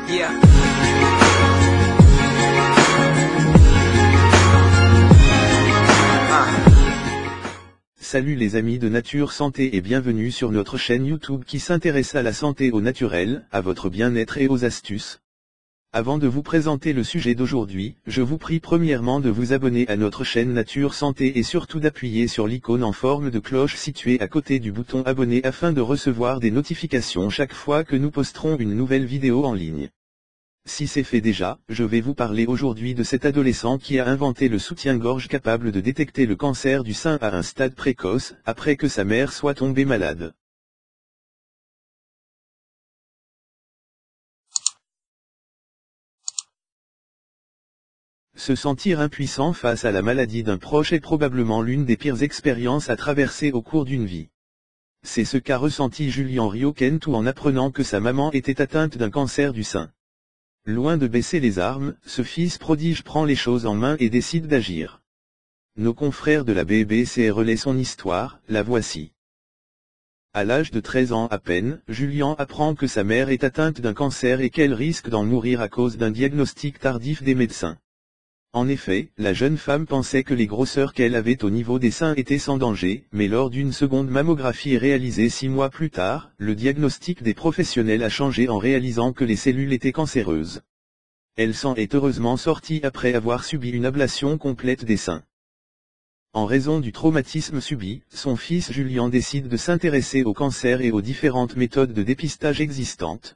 Yeah. Salut les amis de Nature Santé et bienvenue sur notre chaîne YouTube qui s'intéresse à la santé au naturel, à votre bien-être et aux astuces. Avant de vous présenter le sujet d'aujourd'hui, je vous prie premièrement de vous abonner à notre chaîne Nature Santé et surtout d'appuyer sur l'icône en forme de cloche située à côté du bouton abonner afin de recevoir des notifications chaque fois que nous posterons une nouvelle vidéo en ligne. Si c'est fait déjà, je vais vous parler aujourd'hui de cet adolescent qui a inventé le soutien-gorge capable de détecter le cancer du sein à un stade précoce, après que sa mère soit tombée malade. Se sentir impuissant face à la maladie d'un proche est probablement l'une des pires expériences à traverser au cours d'une vie. C'est ce qu'a ressenti Julian Riokentu en apprenant que sa maman était atteinte d'un cancer du sein. Loin de baisser les armes, ce fils prodige prend les choses en main et décide d'agir. Nos confrères de la BBC relaient son histoire, la voici. À l'âge de 13 ans à peine, Julian apprend que sa mère est atteinte d'un cancer et qu'elle risque d'en mourir à cause d'un diagnostic tardif des médecins. En effet, la jeune femme pensait que les grosseurs qu'elle avait au niveau des seins étaient sans danger, mais lors d'une seconde mammographie réalisée 6 mois plus tard, le diagnostic des professionnels a changé en réalisant que les cellules étaient cancéreuses. Elle s'en est heureusement sortie après avoir subi une ablation complète des seins. En raison du traumatisme subi, son fils Julian décide de s'intéresser au cancer et aux différentes méthodes de dépistage existantes.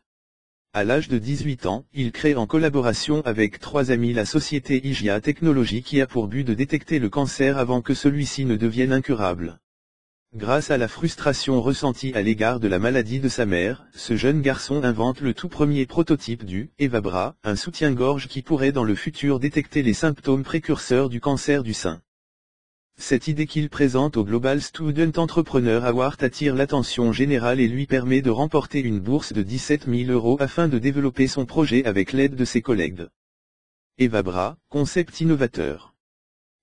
À l'âge de 18 ans, il crée en collaboration avec 3 amis la société IGIA Technologies qui a pour but de détecter le cancer avant que celui-ci ne devienne incurable. Grâce à la frustration ressentie à l'égard de la maladie de sa mère, ce jeune garçon invente le tout premier prototype du Evabra, un soutien-gorge qui pourrait dans le futur détecter les symptômes précurseurs du cancer du sein. Cette idée qu'il présente au Global Student Entrepreneur Award attire l'attention générale et lui permet de remporter une bourse de 17 000 € afin de développer son projet avec l'aide de ses collègues. Evabra, concept innovateur.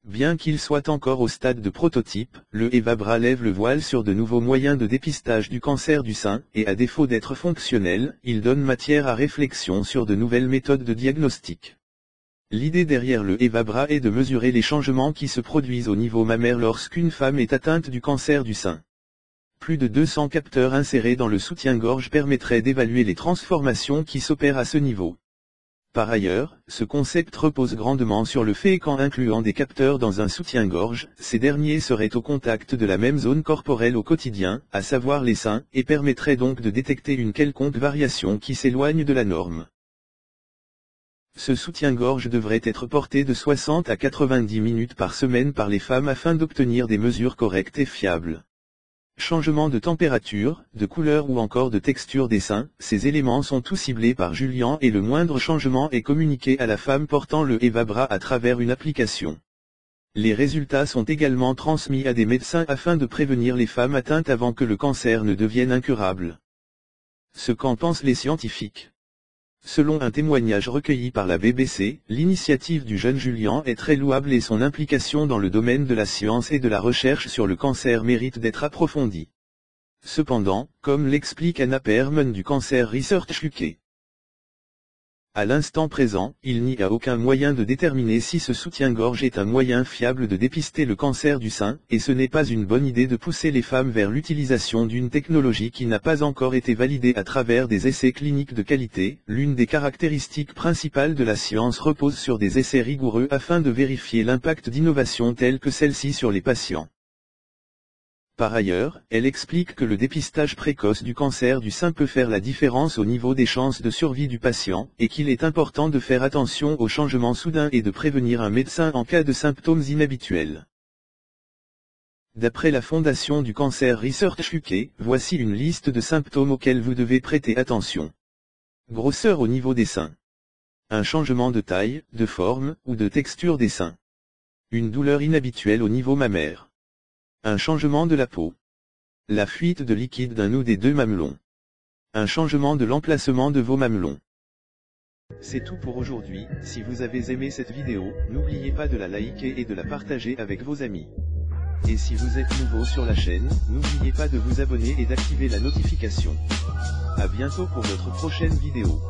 Bien qu'il soit encore au stade de prototype, le Evabra lève le voile sur de nouveaux moyens de dépistage du cancer du sein, et à défaut d'être fonctionnel, il donne matière à réflexion sur de nouvelles méthodes de diagnostic. L'idée derrière le Evabra est de mesurer les changements qui se produisent au niveau mammaire lorsqu'une femme est atteinte du cancer du sein. Plus de 200 capteurs insérés dans le soutien-gorge permettraient d'évaluer les transformations qui s'opèrent à ce niveau. Par ailleurs, ce concept repose grandement sur le fait qu'en incluant des capteurs dans un soutien-gorge, ces derniers seraient au contact de la même zone corporelle au quotidien, à savoir les seins, et permettraient donc de détecter une quelconque variation qui s'éloigne de la norme. Ce soutien-gorge devrait être porté de 60 à 90 minutes par semaine par les femmes afin d'obtenir des mesures correctes et fiables. Changement de température, de couleur ou encore de texture des seins, ces éléments sont tous ciblés par Julian et le moindre changement est communiqué à la femme portant le Evabra à travers une application. Les résultats sont également transmis à des médecins afin de prévenir les femmes atteintes avant que le cancer ne devienne incurable. Ce qu'en pensent les scientifiques. Selon un témoignage recueilli par la BBC, l'initiative du jeune Julian est très louable et son implication dans le domaine de la science et de la recherche sur le cancer mérite d'être approfondie. Cependant, comme l'explique Anna Perman du Cancer Research UK, à l'instant présent, il n'y a aucun moyen de déterminer si ce soutien-gorge est un moyen fiable de dépister le cancer du sein, et ce n'est pas une bonne idée de pousser les femmes vers l'utilisation d'une technologie qui n'a pas encore été validée à travers des essais cliniques de qualité. L'une des caractéristiques principales de la science repose sur des essais rigoureux afin de vérifier l'impact d'innovations telles que celle-ci sur les patients. Par ailleurs, elle explique que le dépistage précoce du cancer du sein peut faire la différence au niveau des chances de survie du patient, et qu'il est important de faire attention aux changements soudains et de prévenir un médecin en cas de symptômes inhabituels. D'après la Fondation du Cancer Research UK, voici une liste de symptômes auxquels vous devez prêter attention. Grosseur au niveau des seins. Un changement de taille, de forme, ou de texture des seins. Une douleur inhabituelle au niveau mammaire. Un changement de la peau. La fuite de liquide d'un ou des 2 mamelons. Un changement de l'emplacement de vos mamelons. C'est tout pour aujourd'hui. Si vous avez aimé cette vidéo, n'oubliez pas de la liker et de la partager avec vos amis. Et si vous êtes nouveau sur la chaîne, n'oubliez pas de vous abonner et d'activer la notification. À bientôt pour notre prochaine vidéo.